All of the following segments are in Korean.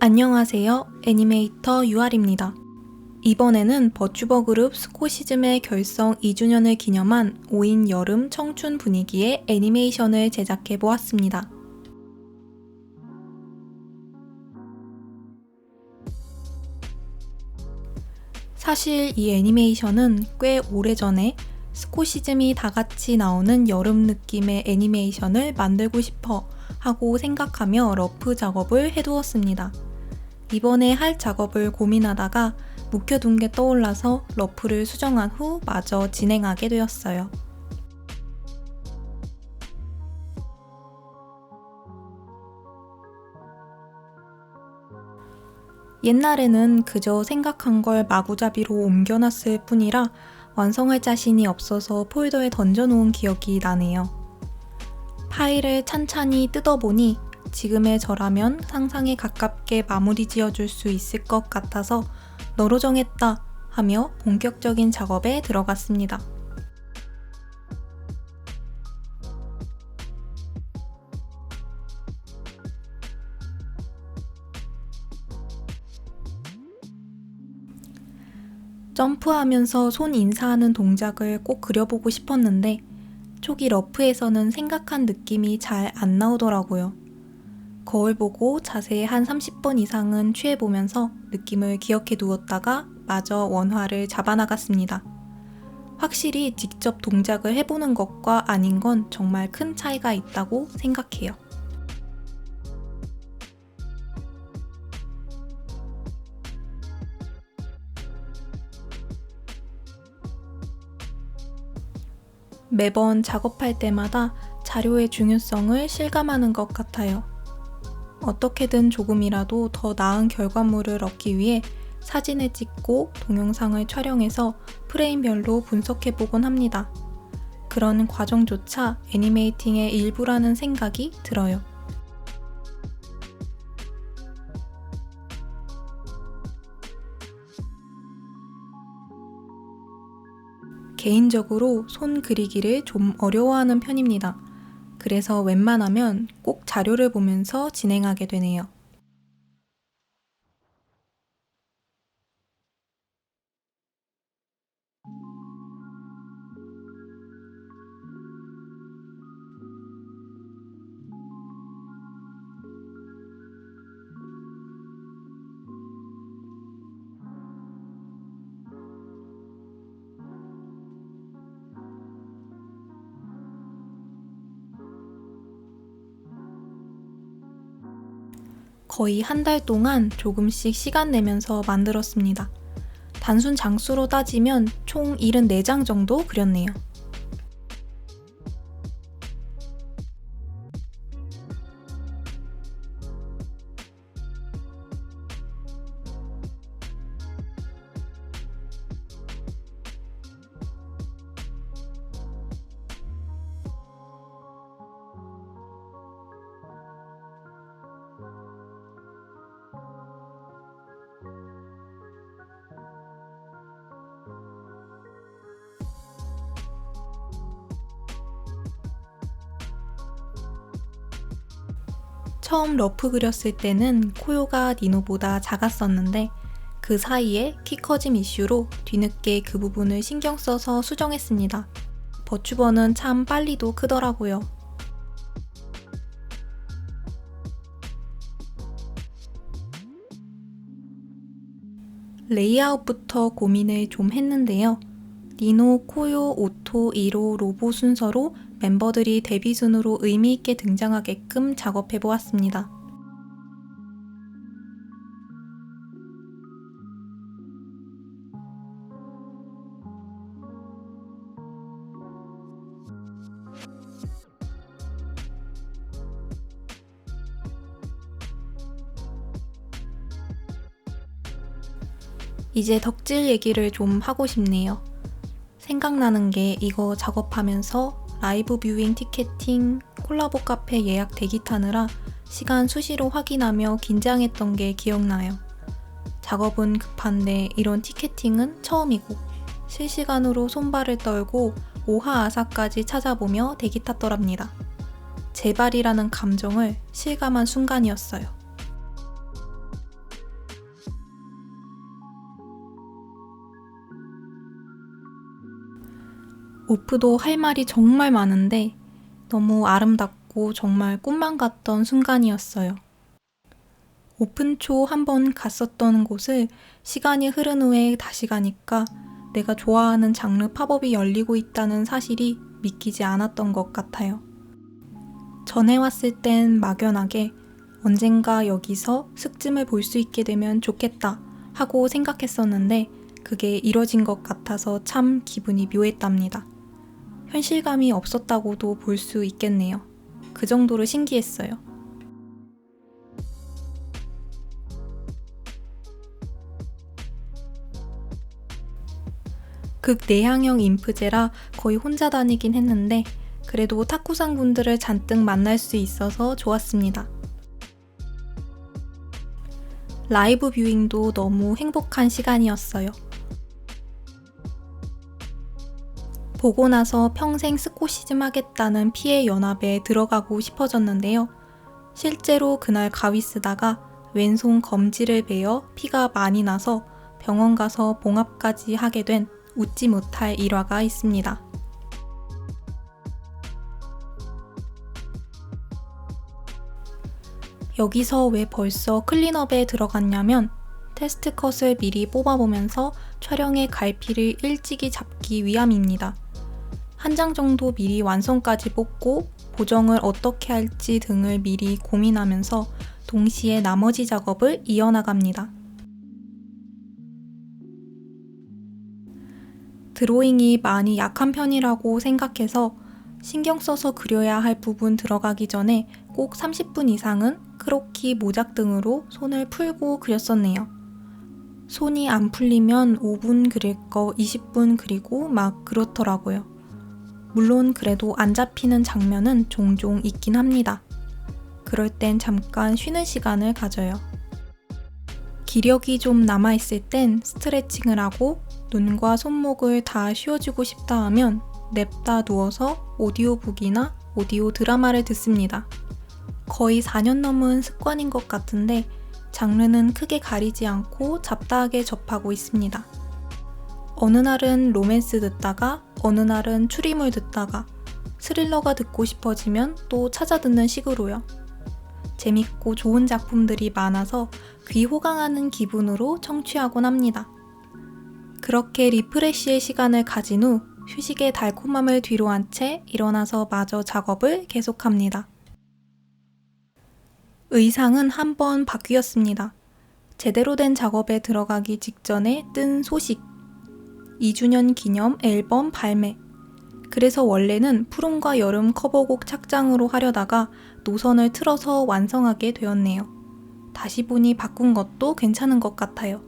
안녕하세요. 애니메이터 유알입니다. 이번에는 버튜버 그룹 스코시즘의 결성 2주년을 기념한 5인 여름 청춘 분위기의 애니메이션을 제작해 보았습니다. 사실 이 애니메이션은 꽤 오래전에 스코시즘이 다같이 나오는 여름 느낌의 애니메이션을 만들고 싶어 하고 생각하며 러프 작업을 해두었습니다. 이번에 할 작업을 고민하다가 묵혀둔 게 떠올라서 러프를 수정한 후 마저 진행하게 되었어요. 옛날에는 그저 생각한 걸 마구잡이로 옮겨놨을 뿐이라 완성할 자신이 없어서 폴더에 던져놓은 기억이 나네요. 파일을 찬찬히 뜯어보니 지금의 저라면 상상에 가깝게 마무리 지어줄 수 있을 것 같아서 너로 정했다 하며 본격적인 작업에 들어갔습니다. 점프하면서 손 인사하는 동작을 꼭 그려보고 싶었는데 초기 러프에서는 생각한 느낌이 잘 안 나오더라고요. 거울 보고 자세히 한 30번 이상은 취해보면서 느낌을 기억해 두었다가 마저 원화를 잡아나갔습니다. 확실히 직접 동작을 해보는 것과 아닌 건 정말 큰 차이가 있다고 생각해요. 매번 작업할 때마다 자료의 중요성을 실감하는 것 같아요. 어떻게든 조금이라도 더 나은 결과물을 얻기 위해 사진을 찍고 동영상을 촬영해서 프레임별로 분석해보곤 합니다. 그런 과정조차 애니메이팅의 일부라는 생각이 들어요. 개인적으로 손 그리기를 좀 어려워하는 편입니다. 그래서 웬만하면 꼭 자료를 보면서 진행하게 되네요. 거의 한 달 동안 조금씩 시간 내면서 만들었습니다. 단순 장수로 따지면 총 74장 정도 그렸네요. 처음 러프 그렸을 때는 코요가 니노보다 작았었는데 그 사이에 키 커짐 이슈로 뒤늦게 그 부분을 신경 써서 수정했습니다. 버튜버는 참 빨리도 크더라고요. 레이아웃부터 고민을 좀 했는데요. 니노, 코요, 오토, 이로, 로보 순서로 멤버들이 데뷔 순으로 의미있게 등장하게끔 작업해보았습니다. 이제 덕질 얘기를 좀 하고 싶네요. 생각나는 게 이거 작업하면서 라이브 뷰잉 티켓팅, 콜라보 카페 예약 대기 타느라 시간 수시로 확인하며 긴장했던 게 기억나요. 작업은 급한데 이런 티켓팅은 처음이고 실시간으로 손발을 떨고 오하아사까지 찾아보며 대기 탔더랍니다. 제발이라는 감정을 실감한 순간이었어요. 오프도 할 말이 정말 많은데 너무 아름답고 정말 꿈만 같던 순간이었어요. 오픈 초 한 번 갔었던 곳을 시간이 흐른 후에 다시 가니까 내가 좋아하는 장르 팝업이 열리고 있다는 사실이 믿기지 않았던 것 같아요. 전에 왔을 땐 막연하게 언젠가 여기서 슥쯤을 볼 수 있게 되면 좋겠다 하고 생각했었는데 그게 이뤄진 것 같아서 참 기분이 묘했답니다. 현실감이 없었다고도 볼 수 있겠네요. 그 정도로 신기했어요. 극내향형 인프제라 거의 혼자 다니긴 했는데 그래도 탁구상 분들을 잔뜩 만날 수 있어서 좋았습니다. 라이브 뷰잉도 너무 행복한 시간이었어요. 보고 나서 평생 스코시즘 하겠다는 피해 연합에 들어가고 싶어졌는데요. 실제로 그날 가위 쓰다가 왼손 검지를 베어 피가 많이 나서 병원 가서 봉합까지 하게 된 웃지 못할 일화가 있습니다. 여기서 왜 벌써 클린업에 들어갔냐면 테스트 컷을 미리 뽑아보면서 촬영의 갈피를 일찍이 잡기 위함입니다. 한 장 정도 미리 완성까지 뽑고 보정을 어떻게 할지 등을 미리 고민하면서 동시에 나머지 작업을 이어나갑니다. 드로잉이 많이 약한 편이라고 생각해서 신경 써서 그려야 할 부분 들어가기 전에 꼭 30분 이상은 크로키, 모작 등으로 손을 풀고 그렸었네요. 손이 안 풀리면 5분 그릴 거 20분 그리고 막 그렇더라고요. 물론 그래도 안 잡히는 장면은 종종 있긴 합니다. 그럴 땐 잠깐 쉬는 시간을 가져요. 기력이 좀 남아있을 땐 스트레칭을 하고 눈과 손목을 다 쉬어주고 싶다 하면 냅다 누워서 오디오북이나 오디오 드라마를 듣습니다. 거의 4년 넘은 습관인 것 같은데 장르는 크게 가리지 않고 잡다하게 접하고 있습니다. 어느 날은 로맨스 듣다가 어느 날은 추리물 듣다가 스릴러가 듣고 싶어지면 또 찾아 듣는 식으로요. 재밌고 좋은 작품들이 많아서 귀 호강하는 기분으로 청취하곤 합니다. 그렇게 리프레시의 시간을 가진 후 휴식의 달콤함을 뒤로 한 채 일어나서 마저 작업을 계속합니다. 의상은 한번 바뀌었습니다. 제대로 된 작업에 들어가기 직전에 뜬 소식. 2주년 기념 앨범 발매. 그래서 원래는 푸른과 여름 커버곡 착장으로 하려다가 노선을 틀어서 완성하게 되었네요. 다시 보니 바꾼 것도 괜찮은 것 같아요.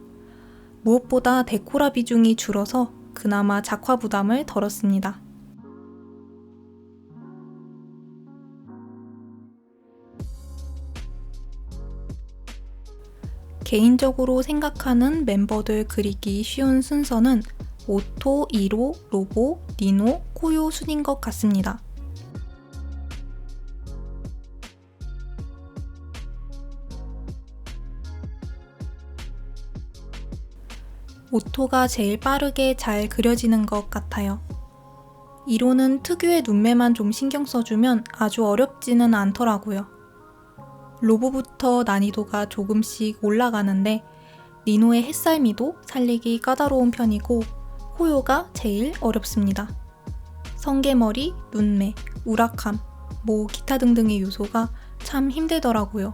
무엇보다 데코라 비중이 줄어서 그나마 작화 부담을 덜었습니다. 개인적으로 생각하는 멤버들 그리기 쉬운 순서는 오토, 이로, 로보, 니노, 코요 순인 것 같습니다. 오토가 제일 빠르게 잘 그려지는 것 같아요. 이로는 특유의 눈매만 좀 신경 써주면 아주 어렵지는 않더라고요. 로보부터 난이도가 조금씩 올라가는데 니노의 햇살미도 살리기 까다로운 편이고 코요가 제일 어렵습니다. 성게머리, 눈매, 우락함, 기타 등등의 요소가 참 힘들더라고요.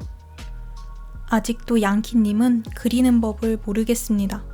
아직도 양키님은 그리는 법을 모르겠습니다.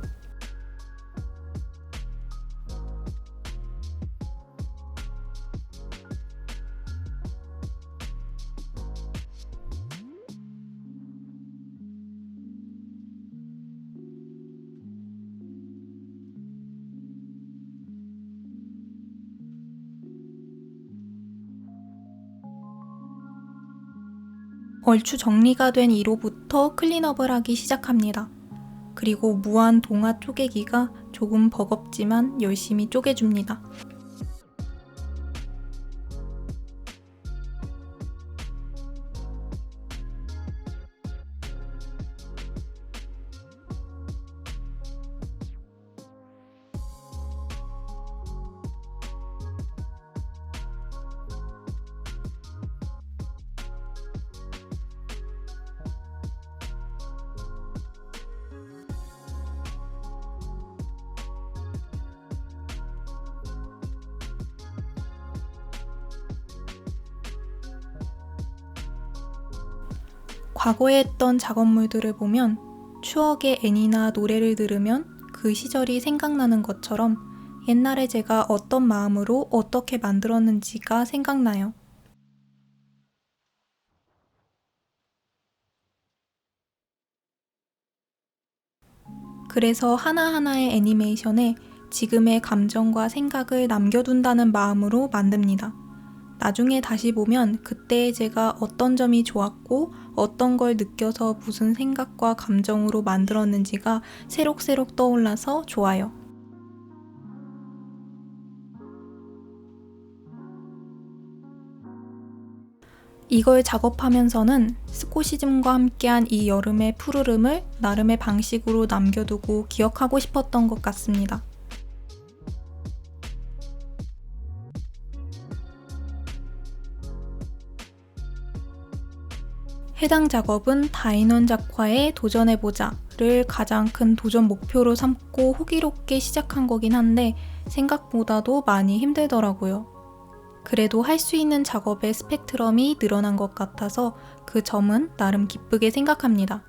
얼추 정리가 된 2호부터 클린업을 하기 시작합니다. 그리고 무한 동화 쪼개기가 조금 버겁지만 열심히 쪼개줍니다. 과거에 했던 작업물들을 보면 추억의 애니나 노래를 들으면 그 시절이 생각나는 것처럼 옛날에 제가 어떤 마음으로 어떻게 만들었는지가 생각나요. 그래서 하나하나의 애니메이션에 지금의 감정과 생각을 남겨둔다는 마음으로 만듭니다. 나중에 다시 보면 그때의 제가 어떤 점이 좋았고 어떤 걸 느껴서 무슨 생각과 감정으로 만들었는지가 새록새록 떠올라서 좋아요. 이걸 작업하면서는 스코시즘과 함께한 이 여름의 푸르름을 나름의 방식으로 남겨두고 기억하고 싶었던 것 같습니다. 해당 작업은 다인원 작화의 도전해보자를 가장 큰 도전 목표로 삼고 호기롭게 시작한 거긴 한데 생각보다도 많이 힘들더라고요. 그래도 할 수 있는 작업의 스펙트럼이 늘어난 것 같아서 그 점은 나름 기쁘게 생각합니다.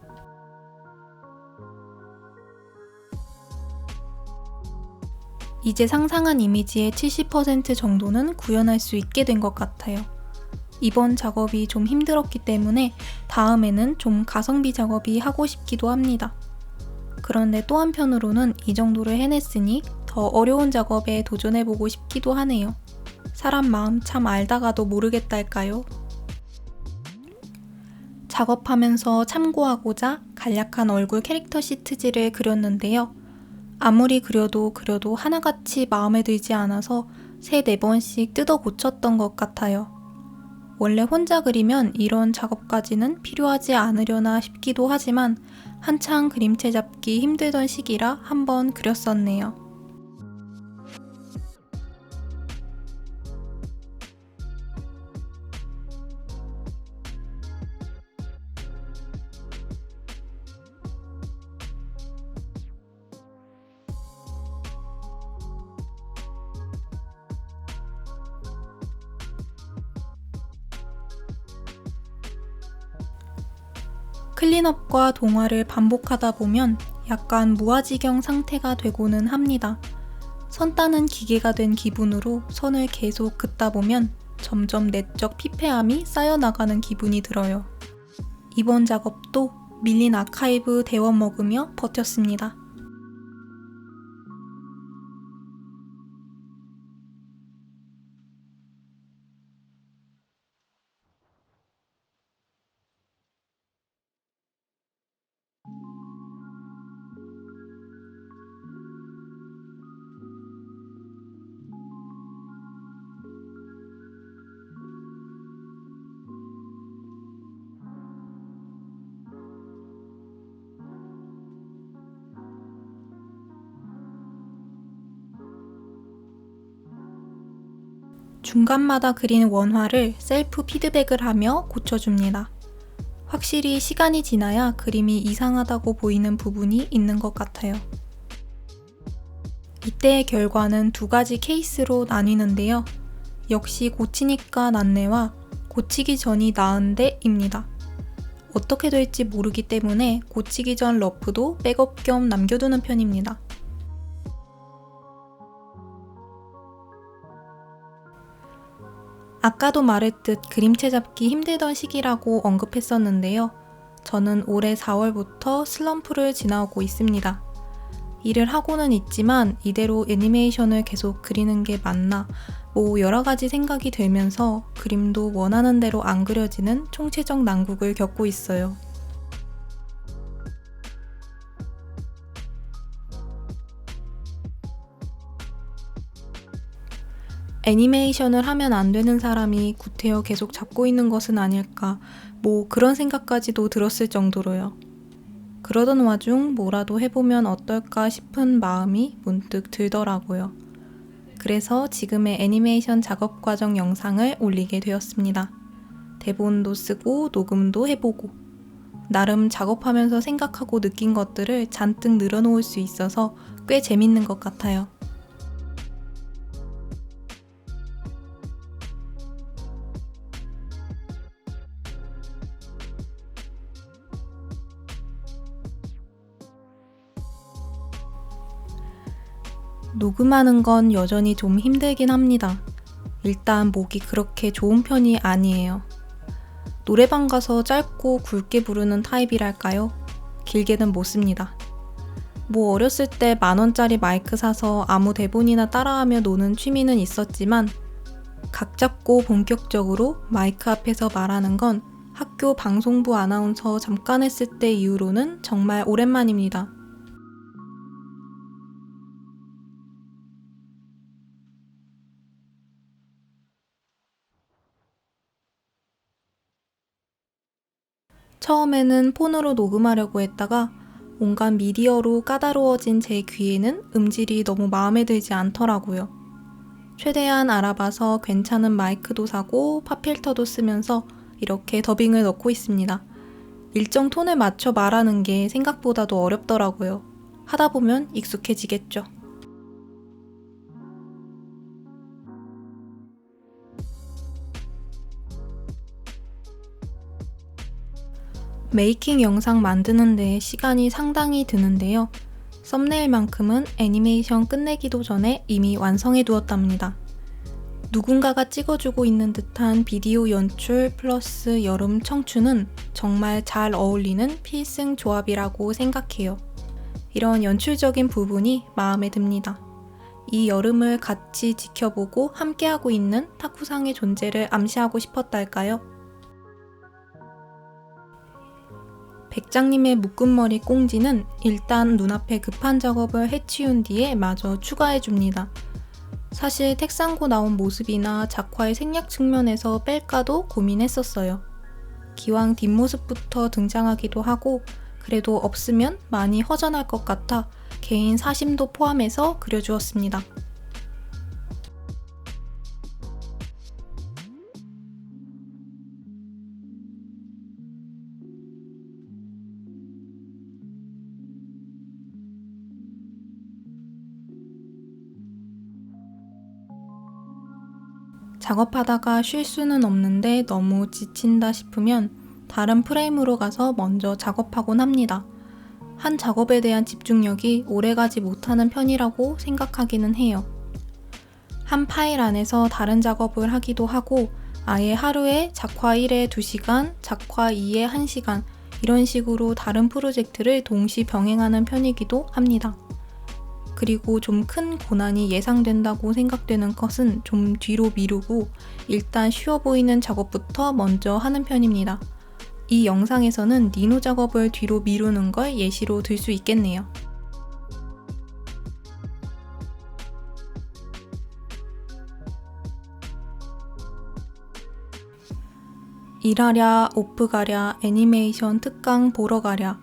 이제 상상한 이미지의 70% 정도는 구현할 수 있게 된 것 같아요. 이번 작업이 좀 힘들었기 때문에 다음에는 좀 가성비 작업이 하고 싶기도 합니다. 그런데 또 한편으로는 이 정도를 해냈으니 더 어려운 작업에 도전해보고 싶기도 하네요. 사람 마음 참 알다가도 모르겠달까요? 작업하면서 참고하고자 간략한 얼굴 캐릭터 시트지를 그렸는데요. 아무리 그려도 하나같이 마음에 들지 않아서 3-4번씩 뜯어 고쳤던 것 같아요. 원래 혼자 그리면 이런 작업까지는 필요하지 않으려나 싶기도 하지만 한창 그림체 잡기 힘들던 시기라 한번 그렸었네요. 클린업과 동화를 반복하다 보면 약간 무아지경 상태가 되고는 합니다. 선 따는 기계가 된 기분으로 선을 계속 긋다 보면 점점 내적 피폐함이 쌓여나가는 기분이 들어요. 이번 작업도 밀린 아카이브 대원 먹으며 버텼습니다. 중간마다 그린 원화를 셀프 피드백을 하며 고쳐줍니다. 확실히 시간이 지나야 그림이 이상하다고 보이는 부분이 있는 것 같아요. 이때의 결과는 2가지 케이스로 나뉘는데요. 역시 고치니까 낫네와 고치기 전이 나은데입니다. 어떻게 될지 모르기 때문에 고치기 전 러프도 백업 겸 남겨두는 편입니다. 아까도 말했듯 그림체 잡기 힘들던 시기라고 언급했었는데요. 저는 올해 4월부터 슬럼프를 지나오고 있습니다. 일을 하고는 있지만 이대로 애니메이션을 계속 그리는 게 맞나 여러 가지 생각이 들면서 그림도 원하는 대로 안 그려지는 총체적 난국을 겪고 있어요. 애니메이션을 하면 안 되는 사람이 구태여 계속 잡고 있는 것은 아닐까 그런 생각까지도 들었을 정도로요. 그러던 와중 뭐라도 해보면 어떨까 싶은 마음이 문득 들더라고요. 그래서 지금의 애니메이션 작업 과정 영상을 올리게 되었습니다. 대본도 쓰고 녹음도 해보고 나름 작업하면서 생각하고 느낀 것들을 잔뜩 늘어놓을 수 있어서 꽤 재밌는 것 같아요. 녹음하는 건 여전히 좀 힘들긴 합니다. 일단 목이 그렇게 좋은 편이 아니에요. 노래방 가서 짧고 굵게 부르는 타입이랄까요? 길게는 못 씁니다. 뭐 어렸을 때 10,000원짜리 마이크 사서 아무 대본이나 따라하며 노는 취미는 있었지만 각 잡고 본격적으로 마이크 앞에서 말하는 건 학교 방송부 아나운서 잠깐 했을 때 이후로는 정말 오랜만입니다. 처음에는 폰으로 녹음하려고 했다가 온갖 미디어로 까다로워진 제 귀에는 음질이 너무 마음에 들지 않더라고요. 최대한 알아봐서 괜찮은 마이크도 사고 팝필터도 쓰면서 이렇게 더빙을 넣고 있습니다. 일정 톤을 맞춰 말하는 게 생각보다도 어렵더라고요. 하다 보면 익숙해지겠죠. 메이킹 영상 만드는데 시간이 상당히 드는데요. 썸네일만큼은 애니메이션 끝내기도 전에 이미 완성해 두었답니다. 누군가가 찍어주고 있는 듯한 비디오 연출 플러스 여름 청춘은 정말 잘 어울리는 필승 조합이라고 생각해요. 이런 연출적인 부분이 마음에 듭니다. 이 여름을 같이 지켜보고 함께하고 있는 타쿠상의 존재를 암시하고 싶었달까요? 백장님의 묶음머리 꽁지는 일단 눈앞에 급한 작업을 해치운 뒤에 마저 추가해줍니다. 사실 택상고 나온 모습이나 작화의 생략 측면에서 뺄까도 고민했었어요. 기왕 뒷모습부터 등장하기도 하고 그래도 없으면 많이 허전할 것 같아 개인 사심도 포함해서 그려주었습니다. 작업하다가 쉴 수는 없는데 너무 지친다 싶으면 다른 프레임으로 가서 먼저 작업하곤 합니다. 한 작업에 대한 집중력이 오래가지 못하는 편이라고 생각하기는 해요. 한 파일 안에서 다른 작업을 하기도 하고 아예 하루에 작화 1에 2시간, 작화 2에 1시간 이런 식으로 다른 프로젝트를 동시 병행하는 편이기도 합니다. 그리고 좀 큰 고난이 예상된다고 생각되는 컷은 좀 뒤로 미루고 일단 쉬워 보이는 작업부터 먼저 하는 편입니다. 이 영상에서는 니노 작업을 뒤로 미루는 걸 예시로 들 수 있겠네요. 일하랴, 오프 가랴, 애니메이션 특강 보러 가랴,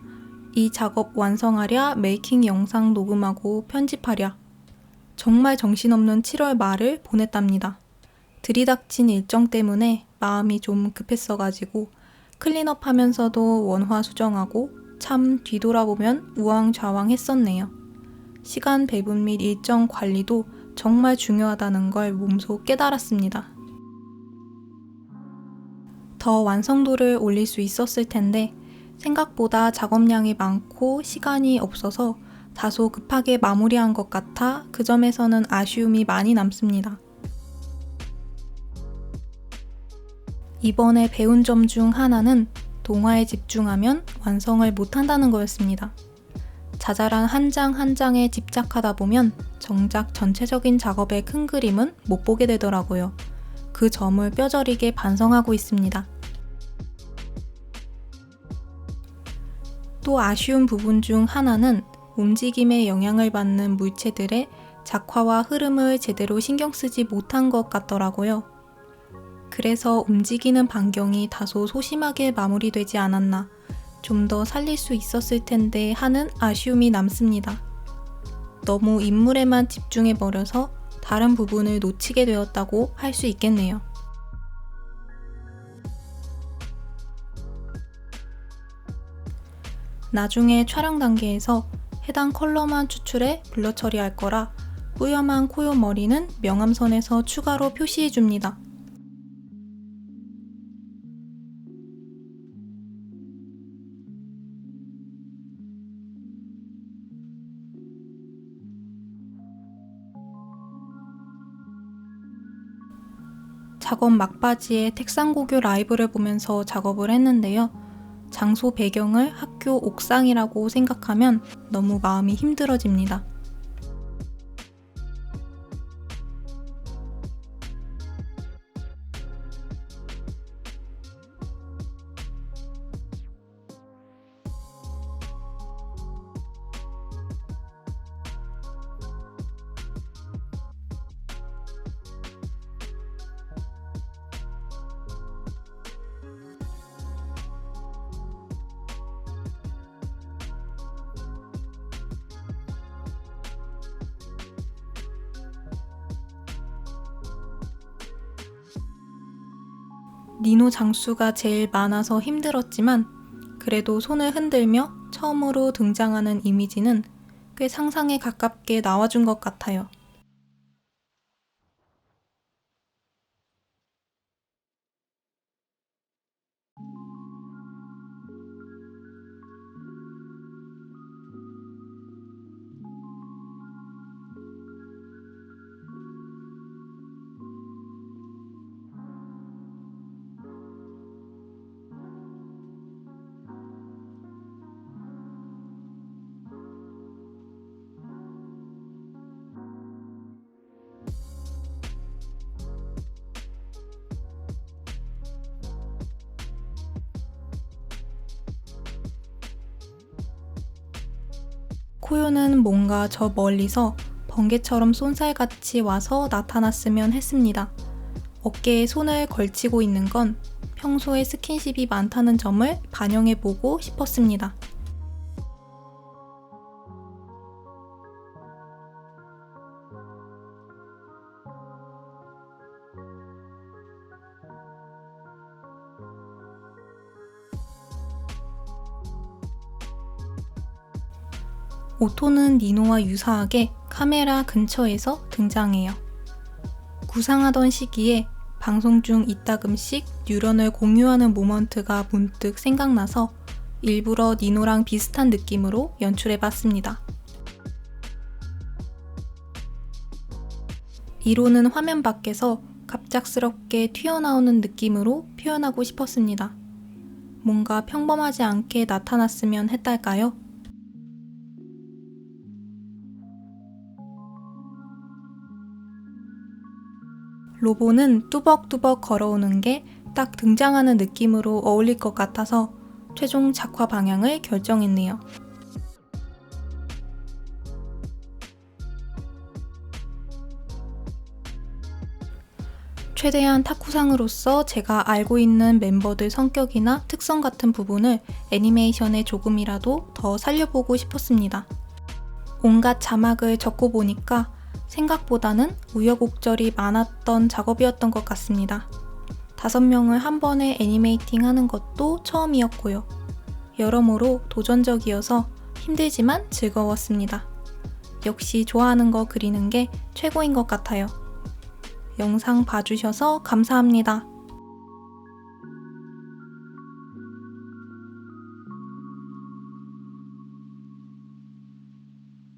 이 작업 완성하랴, 메이킹 영상 녹음하고 편집하랴. 정말 정신없는 7월 말을 보냈답니다. 들이닥친 일정 때문에 마음이 좀 급했어가지고 클린업 하면서도 원화 수정하고 참 뒤돌아보면 우왕좌왕 했었네요. 시간 배분 및 일정 관리도 정말 중요하다는 걸 몸소 깨달았습니다. 더 완성도를 올릴 수 있었을 텐데 생각보다 작업량이 많고 시간이 없어서 다소 급하게 마무리한 것 같아 그 점에서는 아쉬움이 많이 남습니다. 이번에 배운 점 중 하나는 동화에 집중하면 완성을 못한다는 거였습니다. 자잘한 한 장 한 장에 집착하다 보면 정작 전체적인 작업의 큰 그림은 못 보게 되더라고요. 그 점을 뼈저리게 반성하고 있습니다. 또 아쉬운 부분 중 하나는 움직임에 영향을 받는 물체들의 작화와 흐름을 제대로 신경 쓰지 못한 것 같더라고요. 그래서 움직이는 반경이 다소 소심하게 마무리되지 않았나, 좀 더 살릴 수 있었을 텐데 하는 아쉬움이 남습니다. 너무 인물에만 집중해버려서 다른 부분을 놓치게 되었다고 할 수 있겠네요. 나중에 촬영 단계에서 해당 컬러만 추출해 블러 처리할 거라 뿌염한 코요 머리는 명암선에서 추가로 표시해줍니다. 작업 막바지에 택상고교 라이브를 보면서 작업을 했는데요. 장소 배경을 학교 옥상이라고 생각하면 너무 마음이 힘들어집니다. 니노 장수가 제일 많아서 힘들었지만 그래도 손을 흔들며 처음으로 등장하는 이미지는 꽤 상상에 가깝게 나와준 것 같아요. 코요는 뭔가 저 멀리서 번개처럼 쏜살같이 와서 나타났으면 했습니다. 어깨에 손을 걸치고 있는 건 평소에 스킨십이 많다는 점을 반영해보고 싶었습니다. 오토는 니노와 유사하게 카메라 근처에서 등장해요. 구상하던 시기에 방송 중 이따금씩 뉴런을 공유하는 모먼트가 문득 생각나서 일부러 니노랑 비슷한 느낌으로 연출해봤습니다. 이로는 화면 밖에서 갑작스럽게 튀어나오는 느낌으로 표현하고 싶었습니다. 뭔가 평범하지 않게 나타났으면 했달까요? 로보는 뚜벅뚜벅 걸어오는 게 딱 등장하는 느낌으로 어울릴 것 같아서 최종 작화 방향을 결정했네요. 최대한 탁구상으로서 제가 알고 있는 멤버들 성격이나 특성 같은 부분을 애니메이션에 조금이라도 더 살려보고 싶었습니다. 온갖 자막을 적고 보니까 생각보다는 우여곡절이 많았던 작업이었던 것 같습니다. 5명을 한 번에 애니메이팅 하는 것도 처음이었고요. 여러모로 도전적이어서 힘들지만 즐거웠습니다. 역시 좋아하는 거 그리는 게 최고인 것 같아요. 영상 봐주셔서 감사합니다.